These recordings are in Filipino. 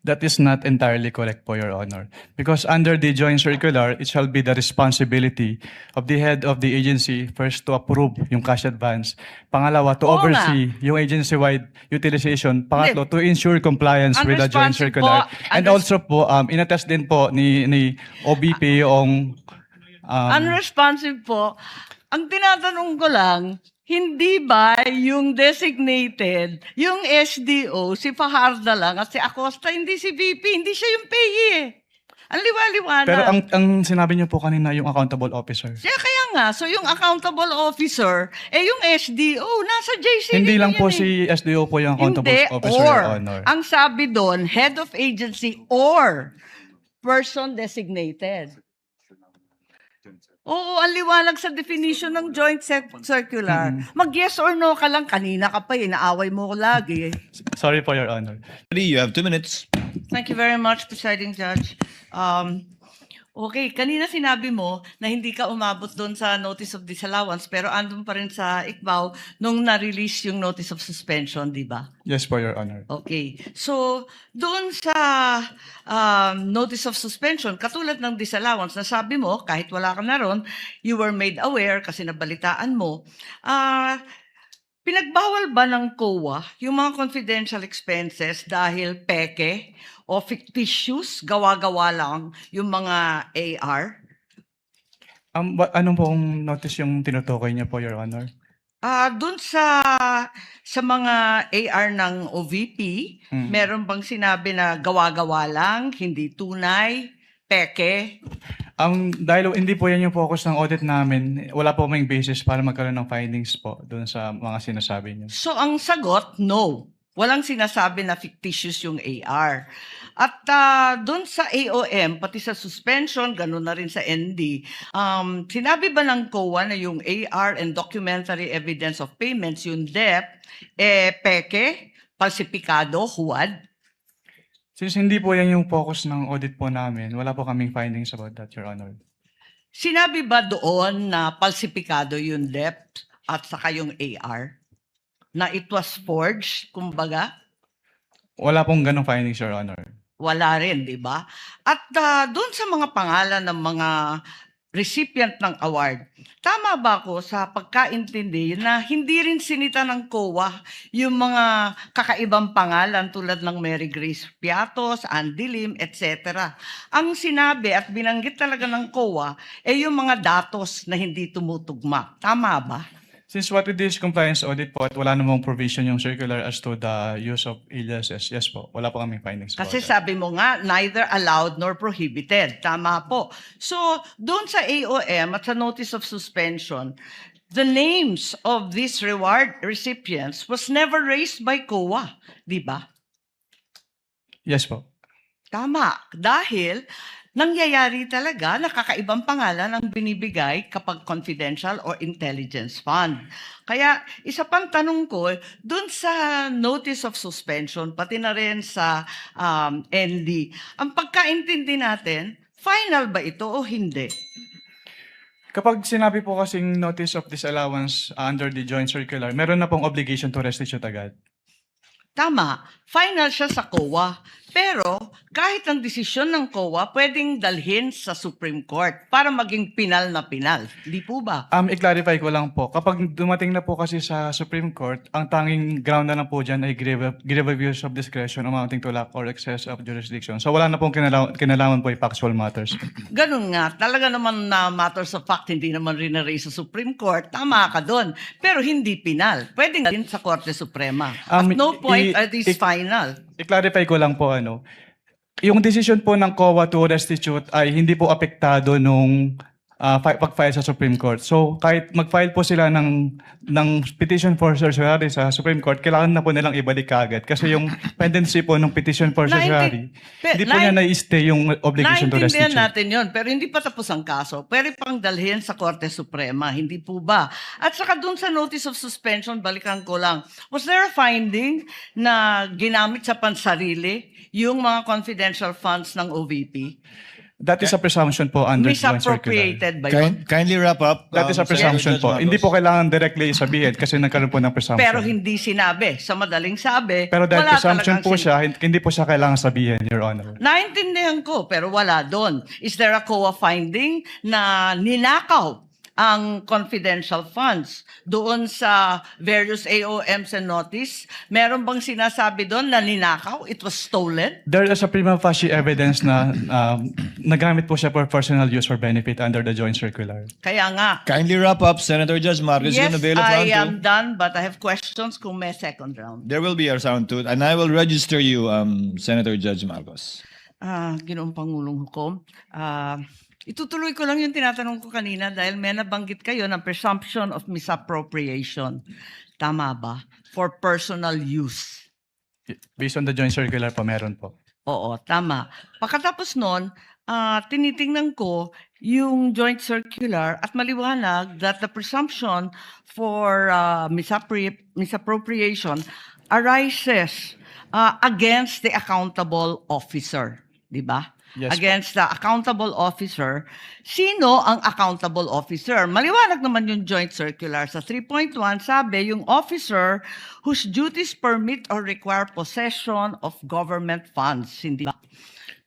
That is not entirely correct po, Your Honor. Because under the joint circular, it shall be the responsibility of the head of the agency first to approve yung cash advance. Pangalawa, to Oo oversee yung agency-wide utilization. Pangatlo, to ensure compliance with the joint Unresponsive circular. po, And also po, inattest din po ni OBP yung unresponsive po. Ang tinatanong ko lang, hindi ba yung designated, yung SDO, si Fajarda lang at si Acosta, hindi si VP, hindi siya yung payee eh. Ang liwa-liwanag. pero ang sinabi niyo po kanina yung accountable officer. Kaya nga, so yung accountable officer, yung SDO, nasa JCV Hindi lang yan po eh. si SDO po yung accountable Hindi, officer, or. Your Honor. Ang sabi doon, head of agency or person designated. Oo, ang liwanag sa definition ng joint circular. Mag-yes or no ka lang. Kanina ka pa inaaway mo ko lagi. Sorry po, Your Honor. You have 2 minutes. Thank you very much, Presiding Judge. Okay, kanina sinabi mo na hindi ka umabot doon sa notice of disallowance pero andun pa rin sa ICBAO nung na-release yung notice of suspension, di ba? Yes po, Your Honor. Okay. So, doon sa notice of suspension, katulad ng disallowance, nasabi mo, kahit wala ka na ron, you were made aware kasi nabalitaan mo, pinagbawal ba ng COA yung mga confidential expenses dahil peke o fictitious, gawa-gawa lang yung mga AR? Anong pong notice yung tinutukoy niya po, Your Honor? Doon sa mga AR ng OVP, meron bang sinabi na gawa-gawa lang, hindi tunay, peke? Dahil hindi po yan yung focus ng audit namin, wala po may basis para magkaroon ng findings po doon sa mga sinasabi niyo. So ang sagot, no. Walang sinasabi na fictitious yung AR. At doon sa AOM, pati sa suspension, gano'n na rin sa ND, sinabi ba ng COA na yung AR and documentary evidence of payments, yung DEP, peke, falsipikado, huwad? Since hindi po yan yung focus ng audit po namin, wala po kaming findings about that, Your Honor. Sinabi ba doon na falsipikado yung DEP at saka yung AR? Na it was forged, kumbaga? Wala pong ganong findings, Your Honor. Wala rin, di ba? At doon sa mga pangalan ng mga recipient ng award, tama ba ako sa pagkaintindi na hindi rin sinita ng COA yung mga kakaibang pangalan tulad ng Mary Grace Piatos, Andy Lim, etc. Ang sinabi at binanggit talaga ng COA yung mga datos na hindi tumutugma. Tama ba? Since what we did is compliance audit po at wala namang provision yung circular as to the use of aliases, yes po, wala po kaming findings Kasi about that. sabi mo nga, neither allowed nor prohibited. Tama po. So, doon sa AOM at sa notice of suspension, the names of these reward recipients was never raised by COA. Di ba? Yes po. Tama. Dahil nangyayari talaga na kakaibang pangalan ang binibigay kapag confidential or intelligence fund. Kaya isa pang tanong ko, dun sa notice of suspension, pati na rin sa ND, ang pagkaintindi natin, final ba ito o hindi? Kapag sinabi po kasing notice of disallowance under the joint circular, meron na pong obligation to restitute agad. Tama, final siya sa COA. Pero kahit ang desisyon ng COA, pwedeng dalhin sa Supreme Court para maging pinal na pinal. Di po ba? I-clarify ko lang po, kapag dumating na po kasi sa Supreme Court, ang tanging ground na lang po dyan ay grave abuse of discretion amounting to lack or excess of jurisdiction. So wala na pong kinalaman po yung factual matters. Ganun nga, talaga naman na matters of fact, hindi naman rin na-raise sa Supreme Court, tama ka doon. Pero hindi pinal. Pwede nga din sa Korte Suprema. At no point are these final. I-clarify ko lang po, yung decision po ng COA to restitute ay hindi po apektado nung pag-file sa Supreme Court. So kahit mag-file po sila ng petition for certiorari sa Supreme Court, kailangan na po nilang ibalik kaagad. Kasi yung pendency po ng petition for certiorari, hindi po niya na-stay yung obligation to restitute. Naintindihan natin yon, pero hindi pa tapos ang kaso. Pwede pang dalhin sa Korte Suprema, hindi po ba? At saka dun sa notice of suspension, balikan ko lang, was there a finding na ginamit sa pansarili yung mga confidential funds ng OVP? That is a presumption po under joint circular. Misappropriated ba yun? Kindly wrap up. That is a Senator presumption Judge po. Marcos. Hindi po kailangan directly sabihin kasi nagkaroon po ng presumption. Pero hindi sinabi. Sa madaling sabi, Pero dahil wala presumption talagang po siya, hindi po siya kailangan sabihin, Your Honor. Naintindihan ko, pero wala doon. Is there a COA finding na ninakaw ang confidential funds doon sa various AOMs and notice? Meron bang sinasabi doon na ninakaw? It was stolen? There is a prima facie evidence na nagamit po siya for personal use or benefit under the joint circular. Kaya nga. Kindly wrap up, Senator Judge Marcos. Yes, You're available I round am two. done, but I have questions kung may second round. There will be a round two, and I will register you, Senator Judge Marcos. Ginoong Pangulong Hukom, itutuloy ko lang yung tinatanong ko kanina dahil may nabanggit kayo ng presumption of misappropriation. Tama ba? For personal use. Based on the joint circular po, meron po. Oo, tama. Pagkatapos nun, tinitingnan ko yung joint circular at maliwanag that the presumption for misappropriation arises against the accountable officer. Di ba? Yes po. Against the accountable officer. Sino ang accountable officer? Maliwanag naman yung joint circular. Sa 3.1, sabi, yung officer whose duties permit or require possession of government funds. Hindi ba?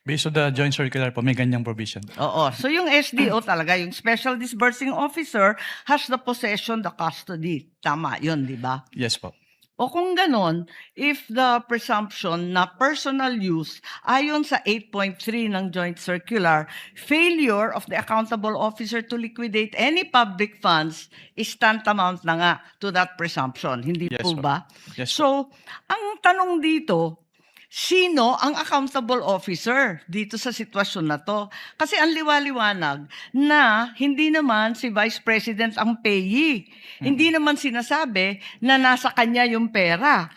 Based on the joint circular po, may ganyang provision. Oo. So yung SDO talaga, yung Special Disbursing Officer has the possession, the custody. Tama yun, di ba? Yes po. O kung ganon, if the presumption na personal use ayon sa 8.3 ng Joint Circular, failure of the accountable officer to liquidate any public funds is tantamount na nga to that presumption. Hindi Yes, po po. ba? Yes, So, ang tanong dito, sino ang accountable officer dito sa sitwasyon na to? Kasi ang liwaliwanag na hindi naman si Vice President ang payee. Hindi naman sinasabi na nasa kanya yung pera.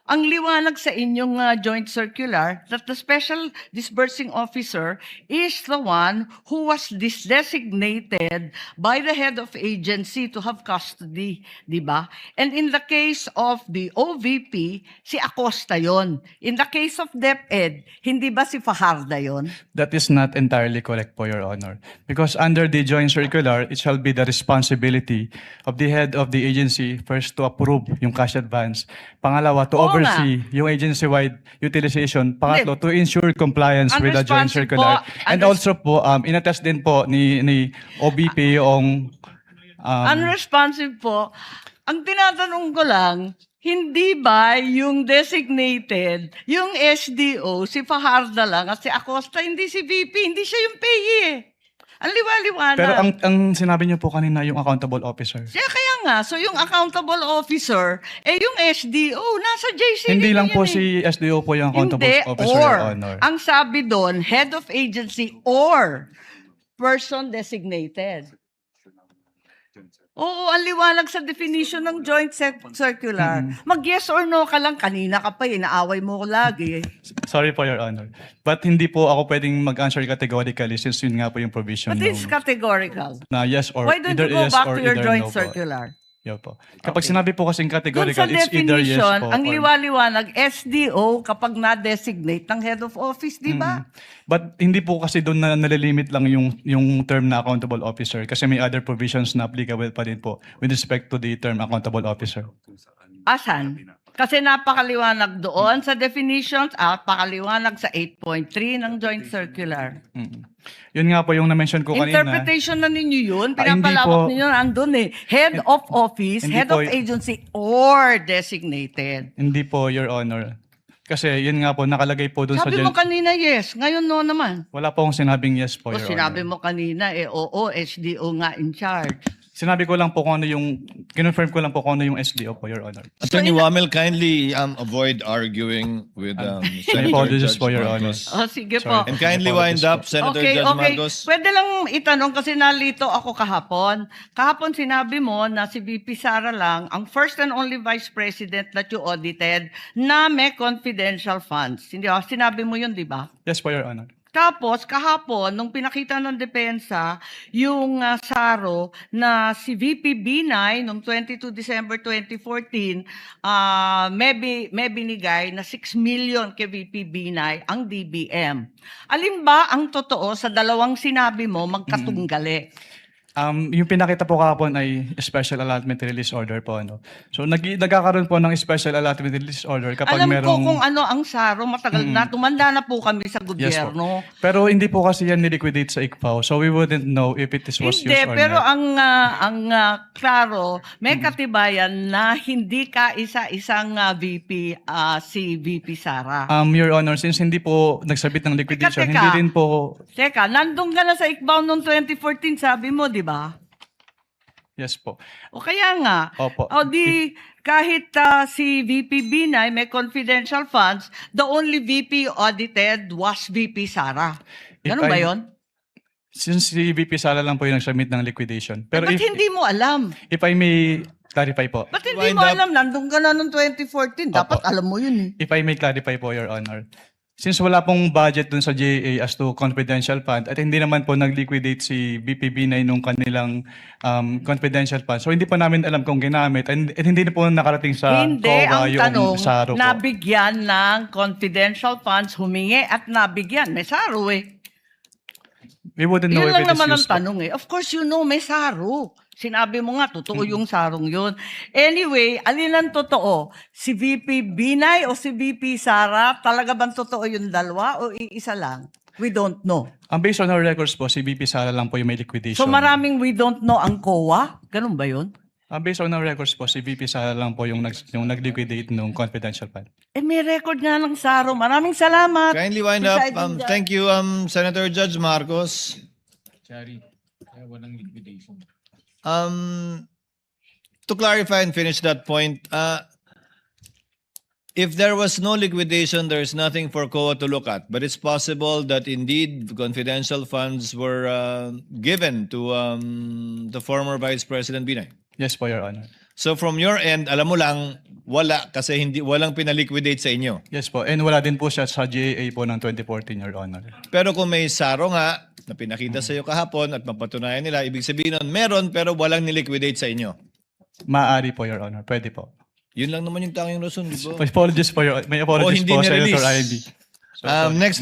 Ang liwanag sa inyong joint circular that the Special Disbursing Officer is the one who was designated by the head of agency to have custody, di ba? And in the case of the OVP, si Acosta yon. In the case of DepEd, hindi ba si Fajarda yon? That is not entirely correct po, Your Honor. Because under the joint circular, it shall be the responsibility of the head of the agency first to approve yung cash advance. Pangalawa, to Oo oversee yung agency-wide utilization. Pangatlo, to ensure compliance with the joint Unresponsive circular. po. And also po, inattest din po ni OBP yung Unresponsive po. Ang tinatanong ko lang, hindi ba yung designated, yung SDO, si Fajarda lang at si Acosta, hindi si VP, hindi siya yung payee eh. Ang liwaliwanag. pero ang sinabi niyo po kanina yung accountable officer. Kaya nga, so yung accountable officer, yung SDO, nasa JCD Hindi lang yan po eh. si SDO po yung accountable Hindi, officer, or, Your Honor. ang sabi doon, head of agency or person designated. Oo, ang liwanag sa definition ng joint circular. Mag-yes or no ka lang, kanina ka pa, inaaway mo ko lagi. Sorry po, Your Honor. But hindi po ako pwedeng mag-answer categorically since yun nga po yung provision But it's nung- categorical. na yes or Why don't either you go yes back or to your either joint no po. circular? Yo po. Kapag sinabi po kasing Doon categorical, sa it's either yes definition, po. ang or- liwaliwanag, SDO kapag na-designate ng head of office, di ba? But hindi po kasi doon na nalilimit lang yung term na accountable officer kasi may other provisions na applicable pa din po with respect to the term accountable officer. Asan? Kasi napakaliwanag doon sa definitions at napakaliwanag sa 8.3 ng joint circular. Yun nga po yung na-mention ko kanina. Interpretation na ninyo yun. hindi Pinapalawak po. ninyo andun eh. Head of office, hindi head po of agency, or designated. Hindi po, Your Honor. Kasi yun nga po, nakalagay po doon sa Sabi mo kanina yes, ngayon no naman. Wala po akong sinabing yes po, O Your sinabi Honor. mo kanina oo, SDO nga in charge. Sinabi ko lang po kung ano yung, kinonfirm ko lang po kung ano yung SDO po, Your Honor. Attorney Wamel, kindly avoid arguing with My Senator apologies Judge po, Your Honor. Marcos. Sige Sorry. po. And kindly wind up, Senator Okay. Judge Marcos. Pwede lang itanong kasi nalito ako kahapon. Kahapon sinabi mo na si VP Sara lang ang first and only vice president that you audited na may confidential funds. Hindi ba? Sinabi mo yun, di ba? Yes po, Your Honor. Tapos kahapon nung pinakita ng depensa yung SARO na si VP Binay noong 22 December 2014 may binigay na 6 million kay VP Binay ang DBM. Alin ba ang totoo sa dalawang sinabi mo magkatunggali? Yung pinakita po kahapon ay special allotment release order po. Ano. So nagkakaroon po ng special allotment release order kapag Alam merong... ko kung ano ang SARO, matagal na, tumanda na po kami sa gobyerno. Pero hindi po kasi yan niliquidate sa ICFAO. So we wouldn't know if it was used Hindi, or pero not. klaro, may katibayan na hindi ka isa-isang VP, si VP Sara. Your Honor, since hindi po nagsabit ng liquidation, Teka. hindi rin po... Teka, nandun ka na sa ICBAO noong 2014, sabi mo, di ba? Yes po. O kaya nga, Opo. o di kahit si VP Binay may confidential funds, the only VP audited was VP Sara. Ganun ba yon? Since si VP Sara lang po yung nagsubmit ng liquidation. Pero Ba't hindi mo alam? if I may clarify po. Ba't hindi Wind mo up. alam? Nandun ka na noong 2014. Dapat Opo. alam mo yun eh. If I may clarify po, Your Honor. Since wala pong budget dun sa GAA as to confidential fund at hindi naman po nag-liquidate si BPB9 nung kanilang confidential fund. So hindi po namin alam kung ginamit at hindi na po nakarating sa Hindi, COA ang yung tanong, SARO po. nabigyan ng confidential funds, humingi at nabigyan. May SARO eh. We wouldn't know Yun if lang it is naman ang used po. tanong eh. Of course, you know, may SARO. Sinabi mo nga, totoo yung sarong yun. Anyway, alin ang totoo? Si VP Binay o si VP Sara? Talaga bang totoo yung dalawa o iisa lang? We don't know. Based on our records po, si VP Sara lang po yung may liquidation. So maraming we don't know ang COA? Ganun ba yun? Based on our records po, si VP Sara lang po yung nag-liquidate nung confidential fund. Eh may record nga ng SARO. Maraming salamat. Kindly wind up. Presiding Judge. Thank you, Senator Judge Marcos. To clarify and finish that point, if there was no liquidation, there is nothing for COA to look at. But it's possible that indeed confidential funds were given to the former Vice President Binay. Yes po, Your Honor. So from your end, alam mo lang, wala kasi walang pinaliquidate sa inyo. Yes po. And wala din po siya sa GAA po ng 2014, Your Honor. Pero kung may SARO nga, na pinakita sa iyo kahapon at mapatunayan nila, ibig sabihin nun, meron pero walang niliquidate sa inyo. Maaari po, Your Honor. Pwede po. Yun lang naman yung tanging rason, di ba? Apologies po, Your May apologies hindi po, Senator na-release. Ivy. So, Next,